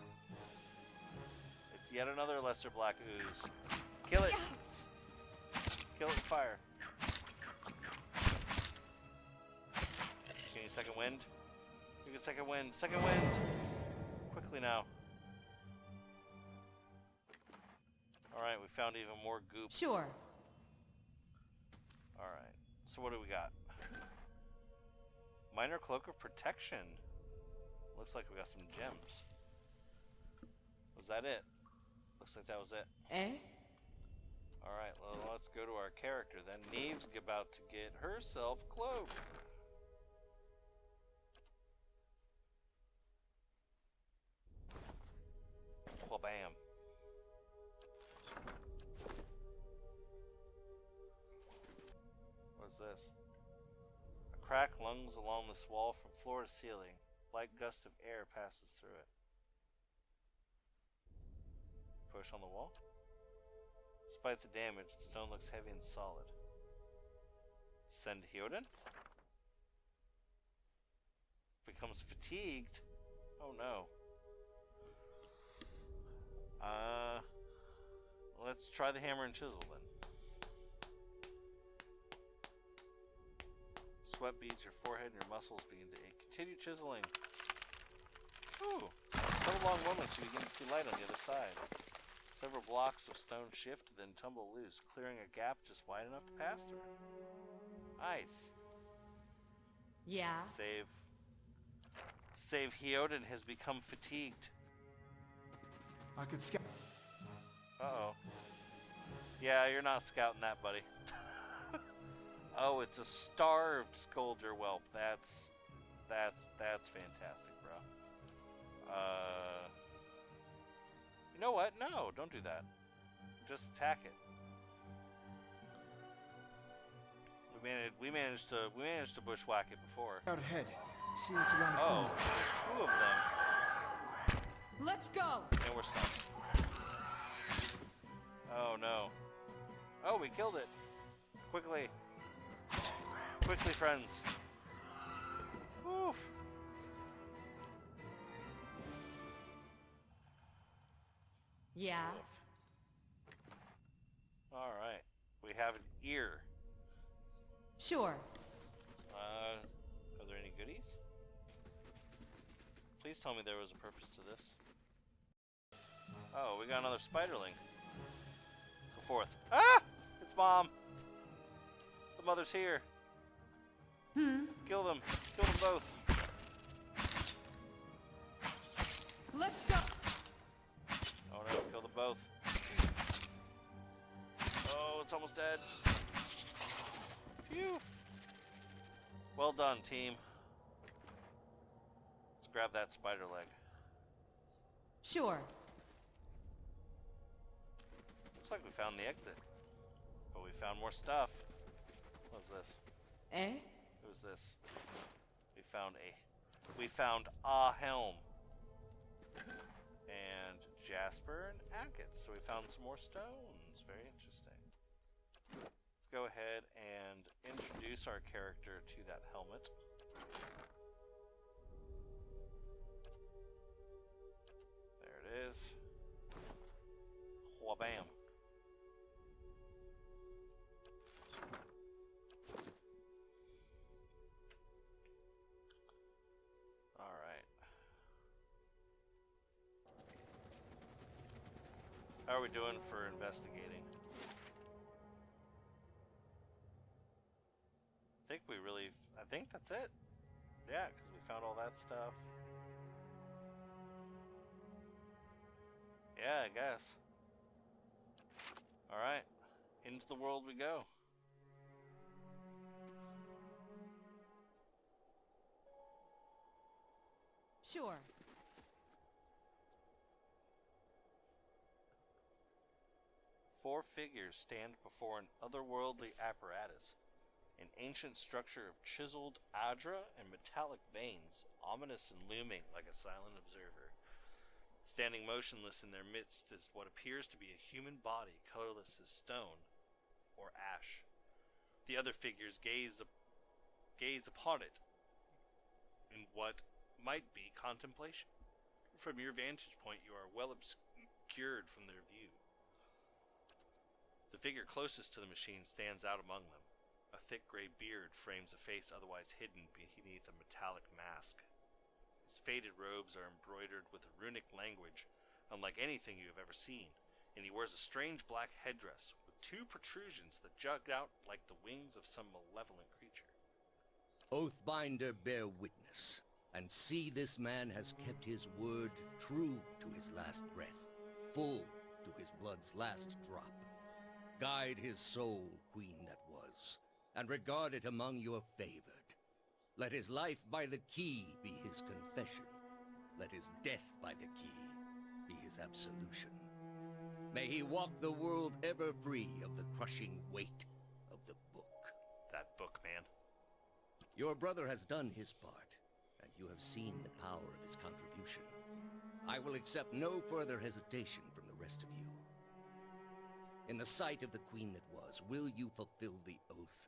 It's yet another lesser black ooze. Kill it. Kill it with fire. Give me a second wind. Give me a second wind. Second wind. Quickly now. Alright, we we found even more goop. Sure. Alright, so what do we got? Minor Cloak of Protection. Looks like we got some gems. Was that it? Looks like that was it. Eh? Alright, well, let's go to our character then. Neve's about to get herself cloaked. Well, bam. What is this? A crack lungs along this wall from floor to ceiling. Light gust of air passes through it. Push on the wall. Despite the damage, the stone looks heavy and solid. Send Hyoden. Becomes fatigued. Oh no. Let's try the hammer and chisel then. Sweat beads your forehead and your muscles begin to ache. Continue chiseling. Ooh. Settle along moments you begin to see light on the other side. Several blocks of stone shift, then tumble loose, clearing a gap just wide enough to pass through. Nice. Yeah. Save Hyoden has become fatigued. I could scout. Uh-oh. Yeah, you're not scouting that, buddy. Oh, it's a starved Scoldger whelp. That's fantastic, bro. You know what? No, don't do that. Just attack it. We managed to bushwhack it before. Out ahead. See what's around the corner. Oh, there's two of them. Let's go! And we're stuck. Oh no. Oh, we killed it. Quickly. Quickly, friends. Oof. Yeah. Alright. We have an ear. Sure. Are there any goodies? Please tell me there was a purpose to this. Oh, we got another spiderling. Go forth. Ah! It's Mom! The mother's here. Kill them. Kill them both. Let's go! Oh no, kill them both. Oh, it's almost dead. Phew. Well done, team. Let's grab that spider leg. Sure. Looks like we found the exit. But we found more stuff. What's this? Eh? Who's this? We found a helm. And Jasper and Agate. So we found some more stones. Very interesting. Let's go ahead and introduce our character to that helmet. There it is. Wha-bam. How are we doing for investigating? I think that's it. Yeah, because we found all that stuff. Yeah, I guess. Alright, into the world we go. Sure. Four figures stand before an otherworldly apparatus, an ancient structure of chiseled adra and metallic veins, ominous and looming like a silent observer. Standing motionless in their midst is what appears to be a human body, colorless as stone or ash. The other figures gaze upon it in what might be contemplation. From your vantage point, you are well obscured from their view. The figure closest to the machine stands out among them. A thick gray beard frames a face otherwise hidden beneath a metallic mask. His faded robes are embroidered with a runic language unlike anything you have ever seen. and he wears a strange black headdress with two protrusions that jut out like the wings of some malevolent creature. Oathbinder, bear witness, and see this man has kept his word true to his last breath, full to his blood's last drop. Guide his soul, queen that was, and regard it among your favored. Let his life by the key be his confession. Let his death by the key be his absolution. May he walk the world ever free of the crushing weight of the book. That book, man. Your brother has done his part, and you have seen the power of his contribution. I will accept no further hesitation from the rest of you. In the sight of the queen that was, will you fulfill the oath?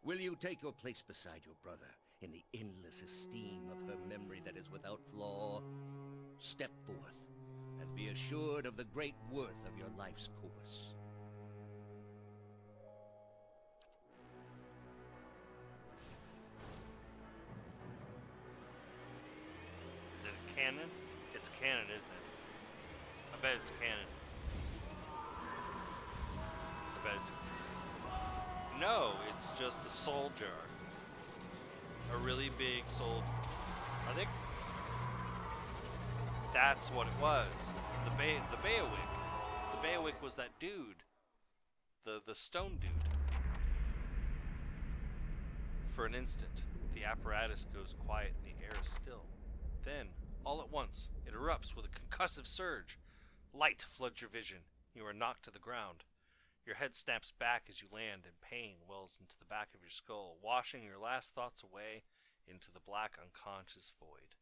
Will you take your place beside your brother in the endless esteem of her memory that is without flaw? Step forth, and be assured of the great worth of your life's course. Is it canon? It's canon, isn't it? I bet it's canon. I bet it's... No, it's just a soul jar. A really big soul... I think... That's what it was. The Beowulf. The Beowulf was that dude. The stone dude. For an instant, the apparatus goes quiet and the air is still. Then, all at once, it erupts with a concussive surge. Light floods your vision. You are knocked to the ground. Your head snaps back as you land, and pain wells into the back of your skull, washing your last thoughts away into the black unconscious void.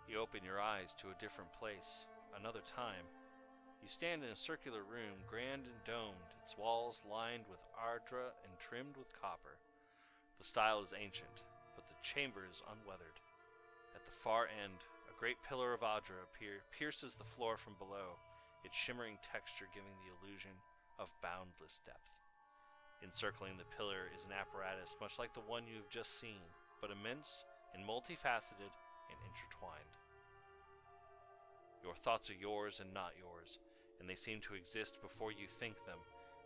You open your eyes to a different place, another time. You stand in a circular room, grand and domed, its walls lined with ardra and trimmed with copper. The style is ancient, but the chamber is unweathered. At the far end, a great pillar of ardra pierces the floor from below, its shimmering texture giving the illusion of boundless depth. Encircling the pillar is an apparatus much like the one you've just seen, but immense and multifaceted and intertwined. Your thoughts are yours and not yours, and they seem to exist before you think them,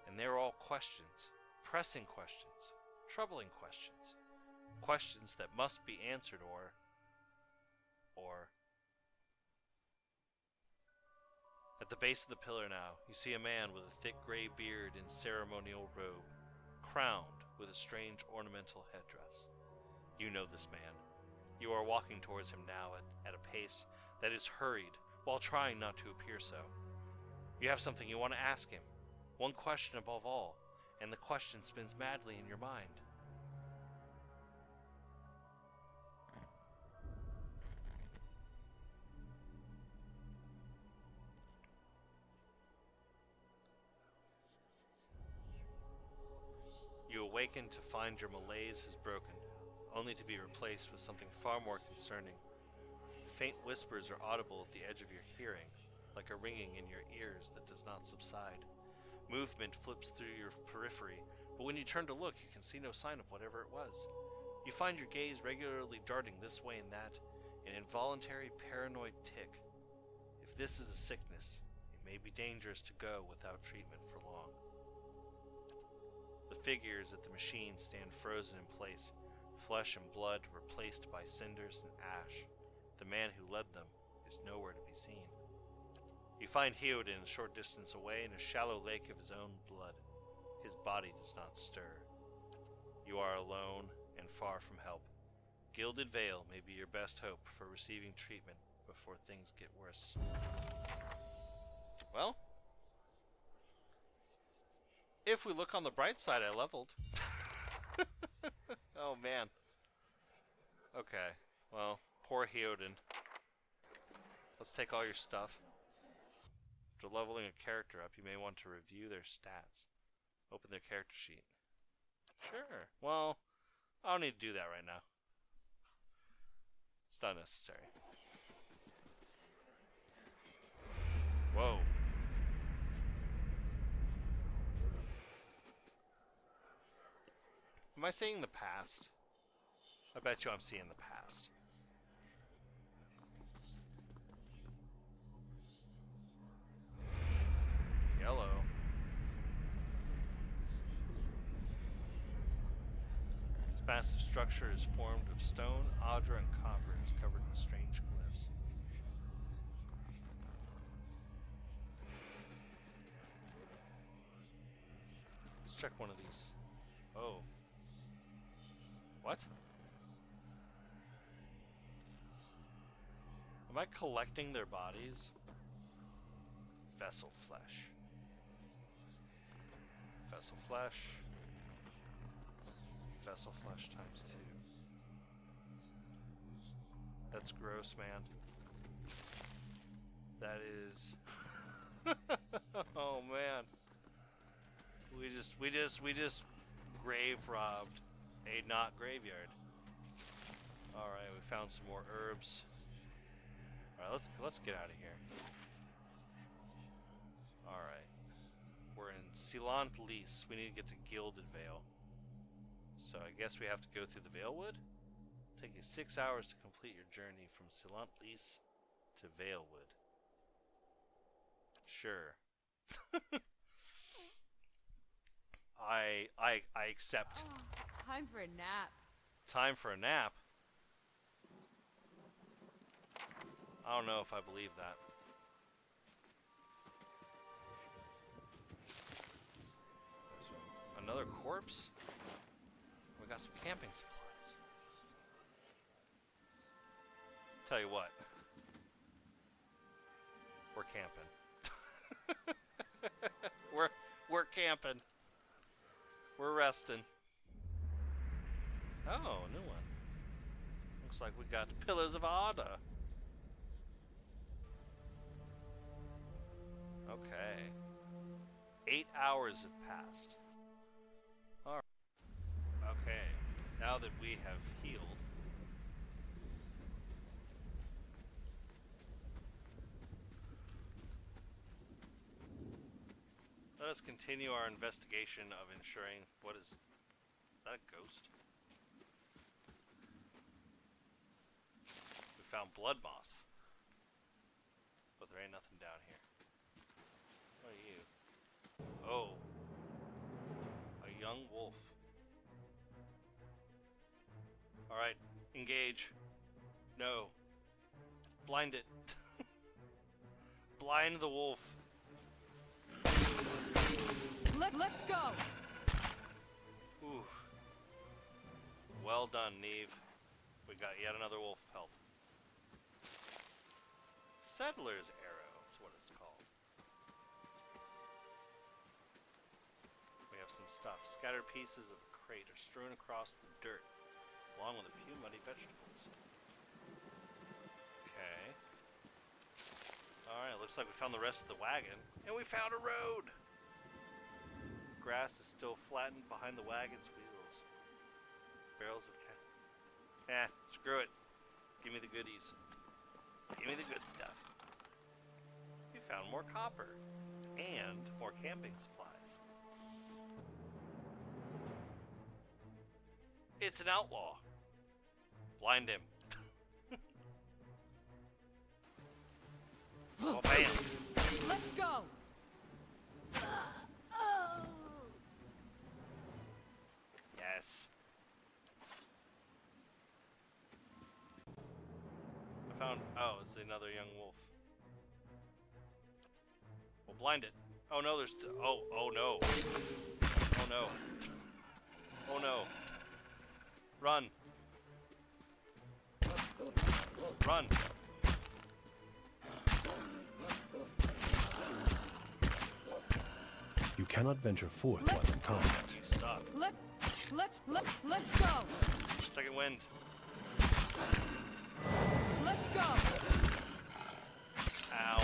and they're all questions, pressing questions, troubling questions, questions that must be answered or... At the base of the pillar now, you see a man with a thick gray beard and ceremonial robe, crowned with a strange ornamental headdress. You know this man. You are walking towards him now at a pace that is hurried, while trying not to appear so. You have something you want to ask him, one question above all, and the question spins madly in your mind. You awaken to find your malaise has broken, only to be replaced with something far more concerning. Faint whispers are audible at the edge of your hearing, like a ringing in your ears that does not subside. Movement flips through your periphery, but when you turn to look, you can see no sign of whatever it was. You find your gaze regularly darting this way and that, an involuntary paranoid tick. If this is a sickness, it may be dangerous to go without treatment for long. The figures at the machine stand frozen in place, flesh and blood replaced by cinders and ash. The man who led them is nowhere to be seen. You find Heodin a short distance away in a shallow lake of his own blood. His body does not stir. You are alone and far from help. Gilded Vale may be your best hope for receiving treatment before things get worse. Well, if we look on the bright side, I leveled. Oh man. Okay, well, poor Heodin. Let's take all your stuff. After leveling a character up, you may want to review their stats. Open their character sheet. Sure. Well, I don't need to do that right now. It's not necessary. Whoa. Am I seeing the past? I bet you I'm seeing the past. massive structure is formed of stone, adra, and copper and is covered in strange glyphs. Let's check one of these. Oh. What? Am I collecting their bodies? Vessel flesh. Vessel flesh. Vessel flesh times 2. That's gross, man. That is. Oh man. We just grave robbed a not graveyard. All right, we found some more herbs. All right, let's get out of here. All right, we're in Sealant Lease. We need to get to Gilded Vale. So I guess we have to go through the Valewood. Taking 6 hours to complete your journey from Sealant Lease to Valewood. Sure. I accept. Oh, time for a nap. Time for a nap? I don't know if I believe that. Another corpse? We got some camping supplies. Tell you what. We're camping. we're camping. We're resting. Oh, new one. Looks like we got the Pillars of Ada. Okay. 8 hours have passed. Alright. Okay. Now that we have healed. Let us continue our investigation of ensuring what is that a ghost? We found blood moss. But there ain't nothing down here. What are you? Oh. A young wolf. Alright, engage. No. Blind it. Blind the wolf. Let's go! Ooh. Well done, Neve. We got yet another wolf pelt. Settler's Arrow is what it's called. We have some stuff. Scattered pieces of a crate are strewn across the dirt, along with a few muddy vegetables. Okay. Alright, looks like we found the rest of the wagon. And we found a road! Grass is still flattened behind the wagon's wheels. Barrels of screw it. Give me the goodies. Give me the good stuff. We found more copper. And more camping supplies. It's an outlaw. Blind him. Oh, bam. Let's go! Yes. I found... Oh, it's another young wolf. Well, blind it. Oh, no, there's... Oh no. Oh, no. Oh, no. Run. Run. You cannot venture forth while in combat. You suck. Let's go! Second wind. Let's go! Ow.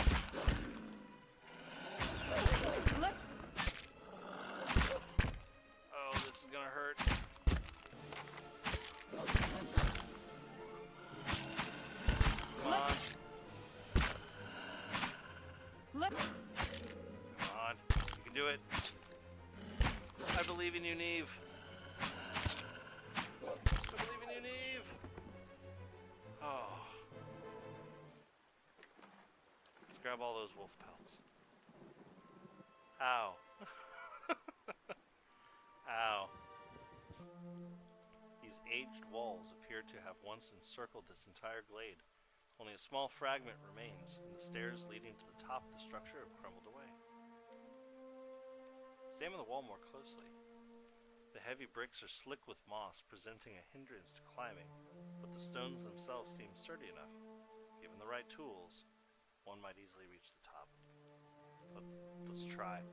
Let's... Oh, this is gonna hurt. Come on. Let... Come on. You can do it. I believe in you, Neve. I believe in you, Neve. Oh. Let's grab all those wolf pelts. Ow. Ow. He's aged walls appear to have once encircled this entire glade. Only a small fragment remains, and the stairs leading to the top of the structure have crumbled away. Examine the wall more closely. The heavy bricks are slick with moss, presenting a hindrance to climbing, but the stones themselves seem sturdy enough. Given the right tools, one might easily reach the top. But let's try.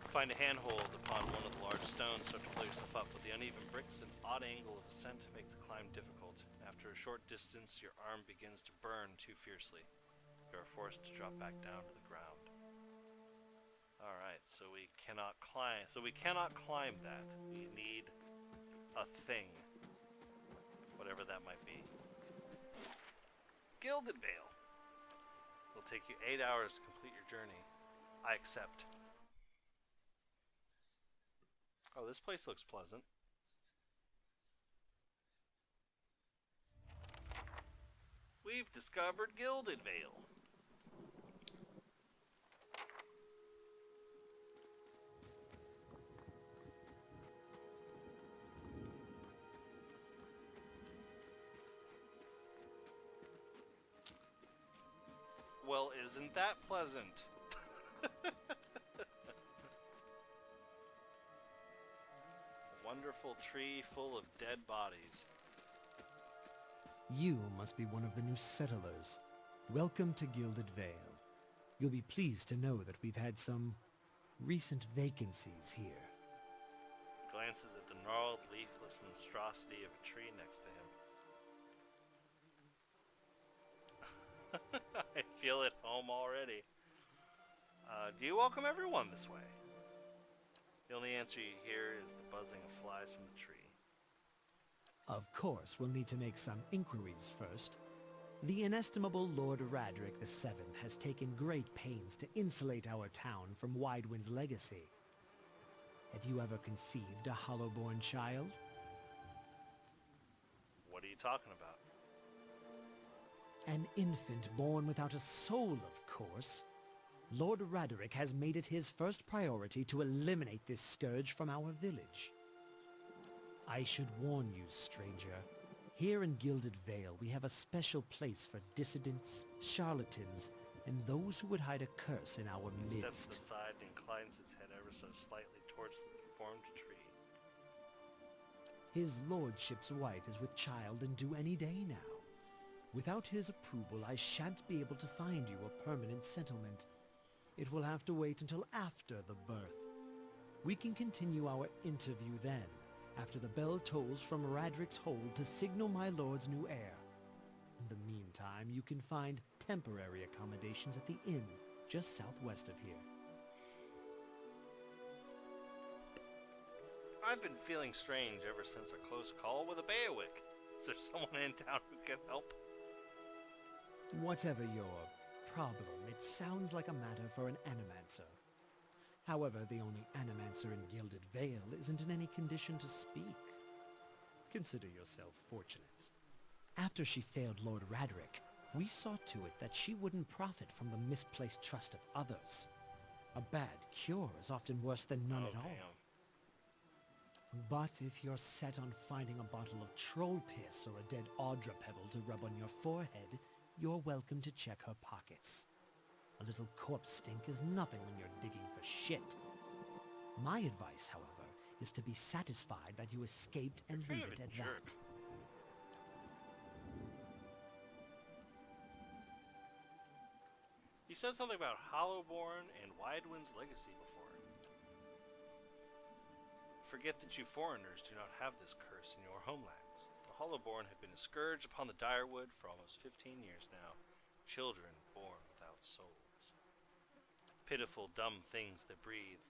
Find a handhold upon one of the large stones, start to pull yourself up, but the uneven bricks and odd angle of ascent make the climb difficult. After a short distance, your arm begins to burn too fiercely. You are forced to drop back down to the ground. Alright, so we cannot climb. So we cannot climb that. We need a thing. Whatever that might be. Gilded Vale. It'll take you 8 hours to complete your journey. I accept. Oh, this place looks pleasant. We've discovered Gilded Vale. Well, isn't that pleasant? A wonderful tree full of dead bodies. You must be one of the new settlers. Welcome to Gilded Vale. You'll be pleased to know that we've had some recent vacancies here. Glances at the gnarled, leafless monstrosity of a tree next to him. I feel at home already. Do you welcome everyone this way? The only answer you hear is the buzzing of flies from the tree. Of course, we'll need to make some inquiries first. The inestimable Lord Radric VII has taken great pains to insulate our town from Widewind's legacy. Have you ever conceived a Hollowborn child? What are you talking about? An infant born without a soul, of course. Lord Radric has made it his first priority to eliminate this scourge from our village. I should warn you, stranger. Here in Gilded Vale, we have a special place for dissidents, charlatans, and those who would hide a curse in our He midst. steps aside and inclines his head ever so slightly towards the deformed tree. His lordship's wife is with child and due any day now. Without his approval, I shan't be able to find you a permanent settlement. It will have to wait until after the birth. We can continue our interview then, after the bell tolls from Radric's hold to signal my lord's new heir. In the meantime, you can find temporary accommodations at the inn, just southwest of here. I've been feeling strange ever since our close call with a Beowulf. Is there someone in town who can help? Whatever your problem, it sounds like a matter for an animancer. However, the only animancer in Gilded Vale isn't in any condition to speak. Consider yourself fortunate. After she failed Lord Radric, we saw to it that she wouldn't profit from the misplaced trust of others. A bad cure is often worse than none at all. But if you're set on finding a bottle of troll piss or a dead Audra pebble to rub on your forehead, you're welcome to check her pockets. A little corpse stink is nothing when you're digging for shit. My advice, however, is to be satisfied that you escaped and leave it at that. You said something about Hollowborn and Widewind's legacy before. Forget that you foreigners do not have this curse in your homelands. The Hollowborn have been a scourge upon the Direwood for almost 15 years now. Children born without souls. Pitiful, dumb things that breathe,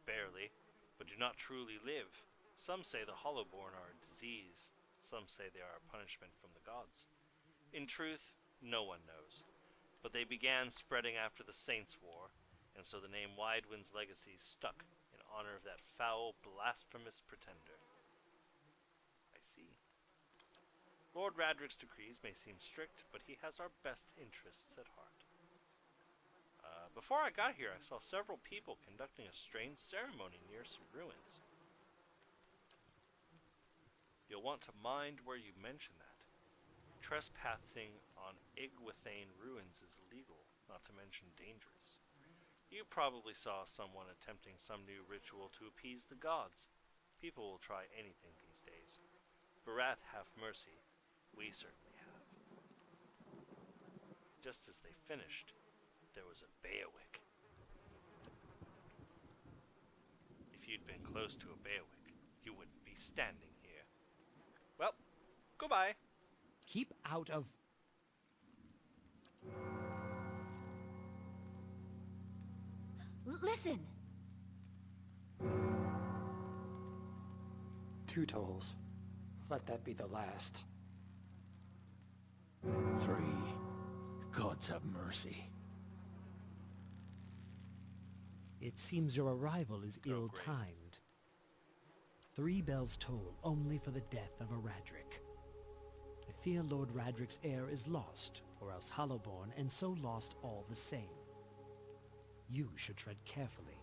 barely, but do not truly live. Some say the Hollowborn are a disease. Some say they are a punishment from the gods. In truth, no one knows. But they began spreading after the Saints' War, and so the name Widewind's legacy stuck in honor of that foul, blasphemous pretender. I see. Lord Radric's decrees may seem strict, but he has our best interests at heart. Before I got here, I saw several people conducting a strange ceremony near some ruins. You'll want to mind where you mention that. Trespassing on Iguathane ruins is illegal, not to mention dangerous. You probably saw someone attempting some new ritual to appease the gods. People will try anything these days. Barath have mercy. We certainly have. Just as they finished, there was a Beowulf. If you'd been close to a Beowulf, you wouldn't be standing here. Well, goodbye. Keep out of... Listen! 2 tolls. Let that be the last. 3. Gods have mercy. It seems your arrival is ill-timed. 3 bells toll only for the death of a Radric. I fear Lord Radric's heir is lost, or else Hollowborn, and so lost all the same. You should tread carefully.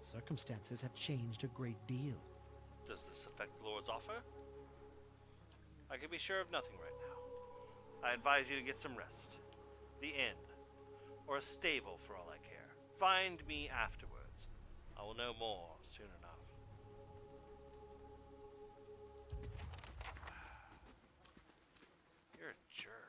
Circumstances have changed a great deal. Does this affect the Lord's offer? I can be sure of nothing right now. I advise you to get some rest. The inn, or a stable for all I care. Find me afterwards. I will know more soon enough. You're a jerk.